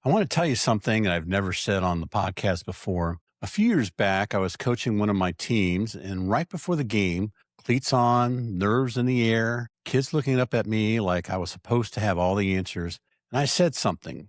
I want to tell you something that I've never said on the podcast before. A few years back, I was coaching one of my teams, and right before the game, cleats on, nerves in the air, kids looking up at me like I was supposed to have all the answers. And I said something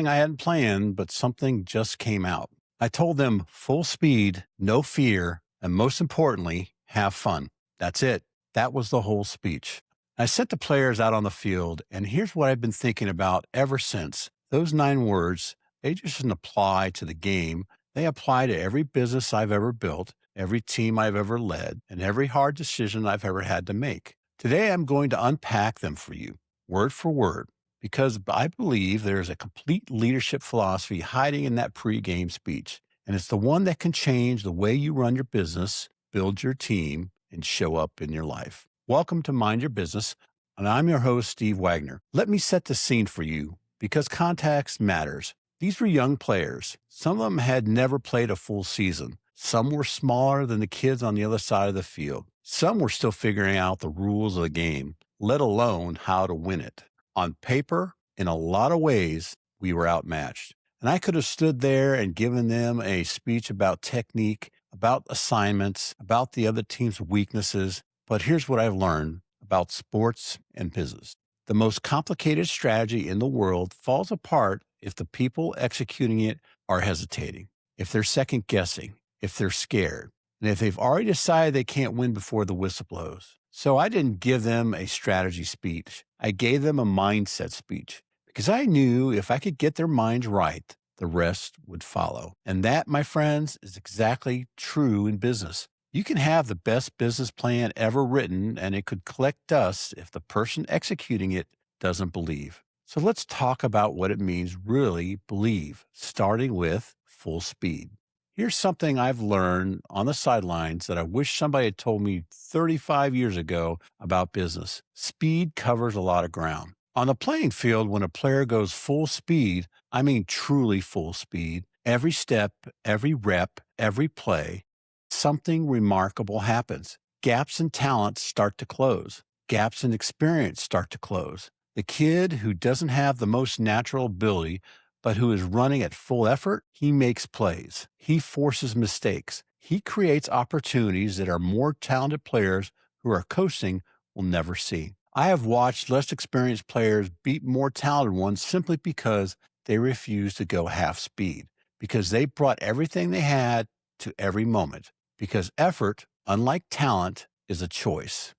I hadn't planned, but something just came out. I told them full speed, no fear, and most importantly, have fun. That's it. That was the whole speech. I sent the players out on the field, and here's what I've been thinking about ever since. Those 9 words, they just didn't apply to the game. They apply to every business I've ever built, every team I've ever led, and every hard decision I've ever had to make. Today, I'm going to unpack them for you, word for word, because I believe there's a complete leadership philosophy hiding in that pregame speech. And it's the one that can change the way you run your business, build your team, and show up in your life. Welcome to Mind Your Business, and I'm your host, Steve Wagner. Let me set the scene for you because context matters. These were young players. Some of them had never played a full season. Some were smaller than the kids on the other side of the field. Some were still figuring out the rules of the game, let alone how to win it. On paper, in a lot of ways, we were outmatched. And I could have stood there and given them a speech about technique, about assignments, about the other team's weaknesses. But here's what I've learned about sports and business. The most complicated strategy in the world falls apart if the people executing it are hesitating, if they're second guessing, if they're scared, and if they've already decided they can't win before the whistle blows. So I didn't give them a strategy speech. I gave them a mindset speech because I knew if I could get their minds right, the rest would follow. And that, my friends, is exactly true in business. You can have the best business plan ever written, and it could collect dust if the person executing it doesn't believe. So let's talk about what it means really believe, starting with full speed. Here's something I've learned on the sidelines that I wish somebody had told me 35 years ago about business. Speed covers a lot of ground. On the playing field, when a player goes full speed, I mean truly full speed, every step, every rep, every play, something remarkable happens. Gaps in talent start to close. Gaps in experience start to close. The kid who doesn't have the most natural ability, but who is running at full effort, he makes plays. He forces mistakes. He creates opportunities that our more talented players who are coasting will never see. I have watched less experienced players beat more talented ones simply because they refused to go half speed, because they brought everything they had to every moment. Because effort, unlike talent, is a choice.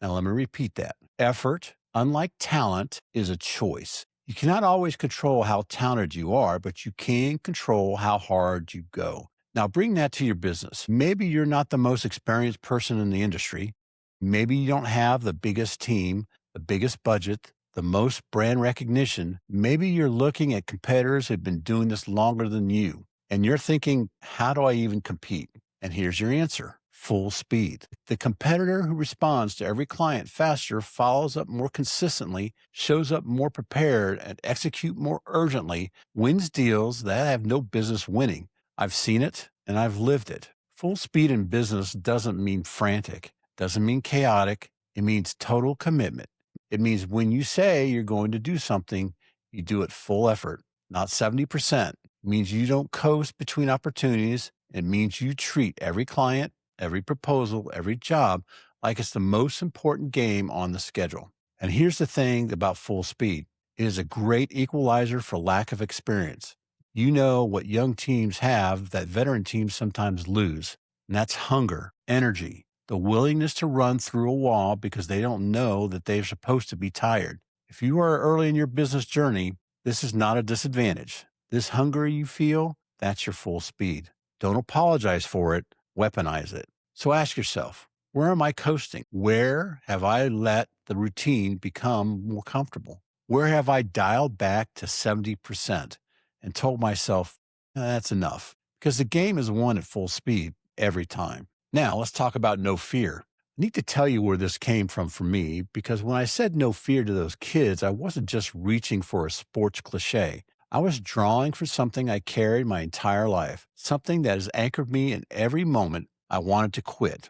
Now, let me repeat that. Effort, unlike talent, is a choice. You cannot always control how talented you are, but you can control how hard you go. Now, bring that to your business. Maybe you're not the most experienced person in the industry. Maybe you don't have the biggest team, the biggest budget, the most brand recognition. Maybe you're looking at competitors who've been doing this longer than you. And you're thinking, how do I even compete? And here's your answer. Full speed. The competitor who responds to every client faster, follows up more consistently, shows up more prepared, and execute more urgently, wins deals that have no business winning. I've seen it and I've lived it. Full speed in business doesn't mean frantic, doesn't mean chaotic. It means total commitment. It means when you say you're going to do something, you do it full effort, not 70%. It means you don't coast between opportunities. It means you treat every client, every proposal, every job like it's the most important game on the schedule. And here's the thing about full speed. It is a great equalizer for lack of experience. You know what young teams have that veteran teams sometimes lose, and that's hunger, energy, the willingness to run through a wall because they don't know that they're supposed to be tired. If you are early in your business journey, this is not a disadvantage. This hunger you feel, that's your full speed. Don't apologize for it, weaponize it. So ask yourself, where am I coasting? Where have I let the routine become more comfortable? Where have I dialed back to 70% and told myself, that's enough? Because the game is won at full speed every time. Now, let's talk about no fear. I need to tell you where this came from for me, because when I said no fear to those kids, I wasn't just reaching for a sports cliche. I was drawing for something I carried my entire life, something that has anchored me in every moment I wanted to quit.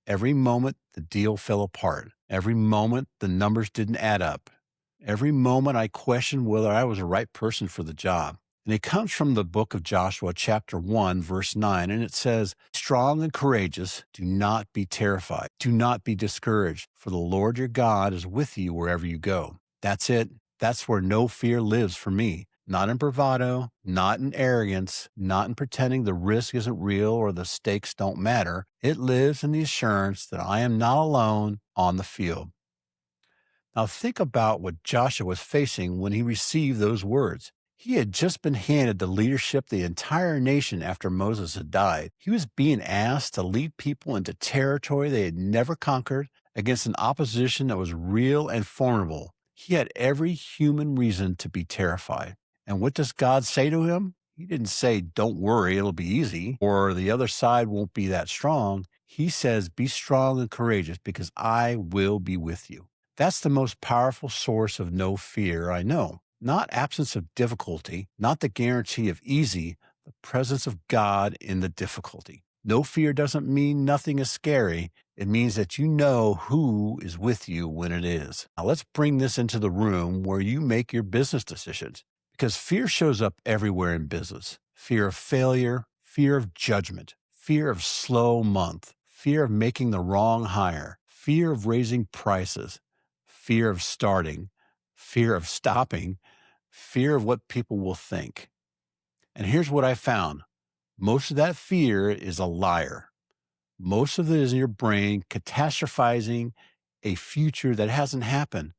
Every moment the deal fell apart. Every moment the numbers didn't add up. Every moment I questioned whether I was the right person for the job. And it comes from the book of Joshua, chapter 1, verse 9. And it says, strong and courageous, do not be terrified. Do not be discouraged, for the Lord your God is with you wherever you go. That's it. That's where no fear lives for me. Not in bravado, not in arrogance, not in pretending the risk isn't real or the stakes don't matter. It lives in the assurance that I am not alone on the field. Now think about what Joshua was facing when he received those words. He had just been handed the leadership of the entire nation after Moses had died. He was being asked to lead people into territory they had never conquered against an opposition that was real and formidable. He had every human reason to be terrified. And what does God say to him? He didn't say, don't worry, it'll be easy, or the other side won't be that strong. He says, be strong and courageous because I will be with you. That's the most powerful source of no fear I know. Not absence of difficulty, not the guarantee of easy, the presence of God in the difficulty. No fear doesn't mean nothing is scary. It means that you know who is with you when it is. Now let's bring this into the room where you make your business decisions, because fear shows up everywhere in business. Fear of failure, fear of judgment, fear of slow month, fear of making the wrong hire, fear of raising prices, fear of starting, fear of stopping, fear of what people will think. And here's what I found. Most of that fear is a liar. Most of it is in your brain catastrophizing a future that hasn't happened.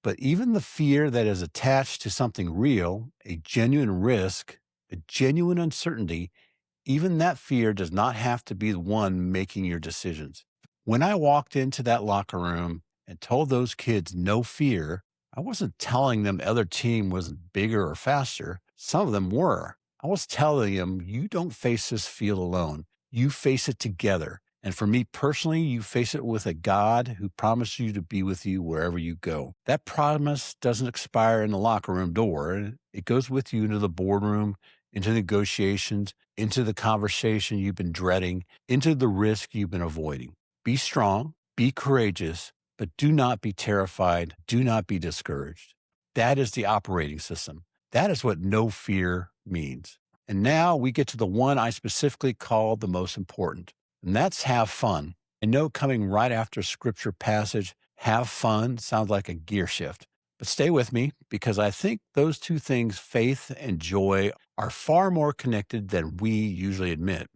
But even the fear that is attached to something real, a genuine risk, a genuine uncertainty, even that fear does not have to be the one making your decisions. When I walked into that locker room and told those kids no fear, I wasn't telling them the other team wasn't bigger or faster. Some of them were. I was telling them, you don't face this field alone. You face it together. And for me personally, you face it with a God who promised you to be with you wherever you go. That promise doesn't expire in the locker room door. It goes with you into the boardroom, into negotiations, into the conversation you've been dreading, into the risk you've been avoiding. Be strong, be courageous, but do not be terrified. Do not be discouraged. That is the operating system. That is what no fear means. And now we get to the one I specifically called the most important, and that's have fun. I know coming right after a scripture passage, have fun sounds like a gear shift. But stay with me because I think those two things, faith and joy, are far more connected than we usually admit.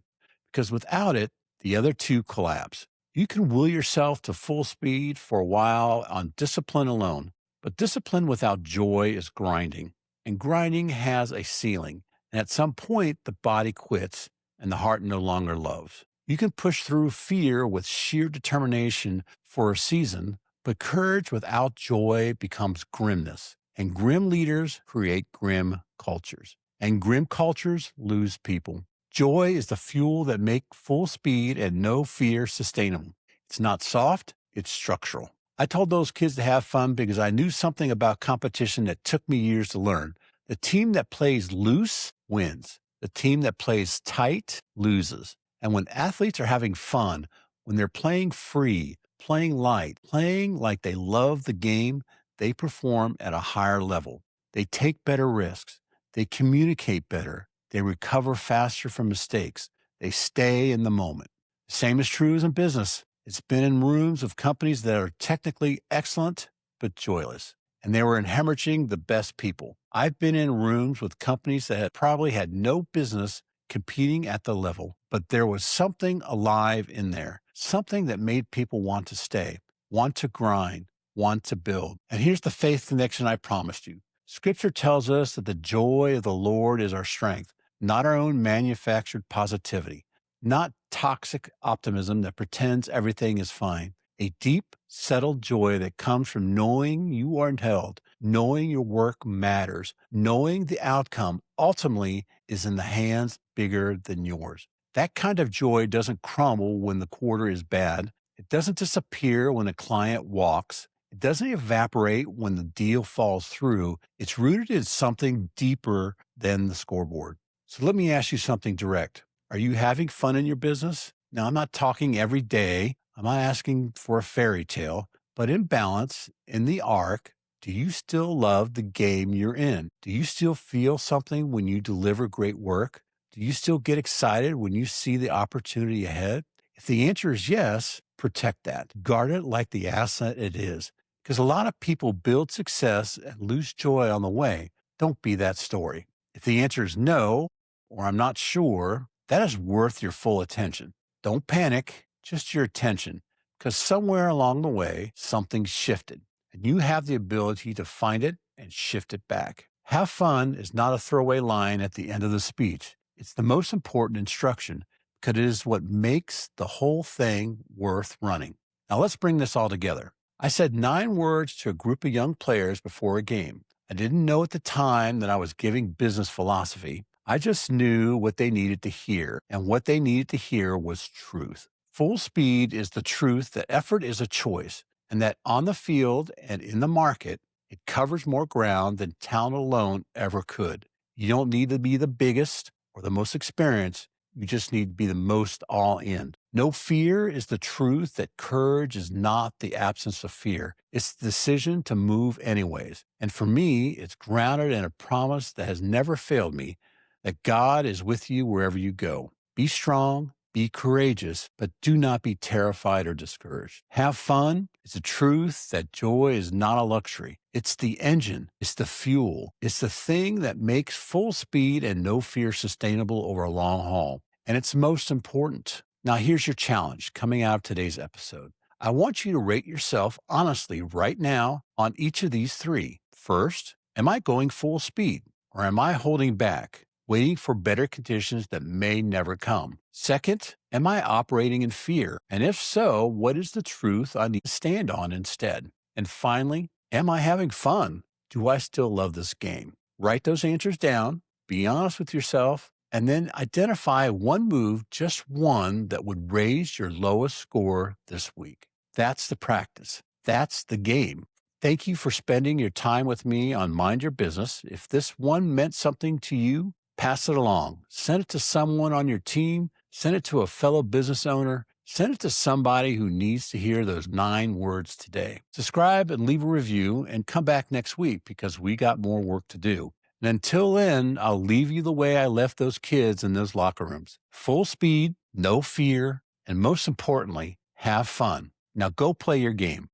Because without it, the other two collapse. You can will yourself to full speed for a while on discipline alone, but discipline without joy is grinding, and grinding has a ceiling. And at some point, the body quits and the heart no longer loves. You can push through fear with sheer determination for a season, but courage without joy becomes grimness. And grim leaders create grim cultures. And grim cultures lose people. Joy is the fuel that makes full speed and no fear sustainable. It's not soft, it's structural. I told those kids to have fun because I knew something about competition that took me years to learn. The team that plays loose wins. The team that plays tight loses. And when athletes are having fun, when they're playing free, playing light, playing like they love the game, they perform at a higher level. They take better risks. They communicate better. They recover faster from mistakes. They stay in the moment. Same is true as in business. It's been in rooms of companies that are technically excellent, but joyless. And they were hemorrhaging the best people. I've been in rooms with companies that had probably had no business competing at the level, but there was something alive in there, something that made people want to stay, want to grind, want to build. And here's the faith connection I promised you. Scripture tells us that the joy of the Lord is our strength, not our own manufactured positivity, not toxic optimism that pretends everything is fine. A deep, settled joy that comes from knowing you aren't held, knowing your work matters, knowing the outcome ultimately is in the hands bigger than yours. That kind of joy doesn't crumble when the quarter is bad. It doesn't disappear when a client walks. It doesn't evaporate when the deal falls through. It's rooted in something deeper than the scoreboard. So let me ask you something direct. Are you having fun in your business? Now, I'm not talking every day. I'm not asking for a fairy tale, but in balance, in the arc, Do you still love the game you're in? Do you still feel something when you deliver great work? Do you still get excited when you see the opportunity ahead? If the answer is yes, protect that. Guard it like the asset it is. Because a lot of people build success and lose joy on the way. Don't be that story. If the answer is no, or I'm not sure, that is worth your full attention. Don't panic, just your attention, because somewhere along the way, something's shifted, and you have the ability to find it and shift it back. Have fun is not a throwaway line at the end of the speech. It's the most important instruction because it is what makes the whole thing worth running. Now let's bring this all together. I said 9 words to a group of young players before a game. I didn't know at the time that I was giving business philosophy. I just knew what they needed to hear, and what they needed to hear was truth. Full speed is the truth that effort is a choice, and that on the field and in the market, it covers more ground than talent alone ever could. You don't need to be the biggest or the most experienced. You just need to be the most all in. No fear is the truth that courage is not the absence of fear. It's the decision to move anyways. And for me, it's grounded in a promise that has never failed me, that God is with you wherever you go. Be strong, be courageous, but do not be terrified or discouraged. Have fun. It's a truth that joy is not a luxury. It's the engine, it's the fuel, it's the thing that makes full speed and no fear sustainable over a long haul. And it's most important. Now, here's your challenge coming out of today's episode. I want you to rate yourself honestly right now on each of these 3. First, am I going full speed, or am I holding back, waiting for better conditions that may never come? Second, am I operating in fear? And if so, what is the truth I need to stand on instead? And finally, am I having fun? Do I still love this game? Write those answers down, be honest with yourself, and then identify one move, just one, that would raise your lowest score this week. That's the practice. That's the game. Thank you for spending your time with me on Mind Your Business. If this one meant something to you, pass it along. Send it to someone on your team. Send it to a fellow business owner. Send it to somebody who needs to hear those 9 words today. Subscribe and leave a review, and come back next week because we got more work to do. And until then, I'll leave you the way I left those kids in those locker rooms. Full speed, no fear, and most importantly, have fun. Now go play your game.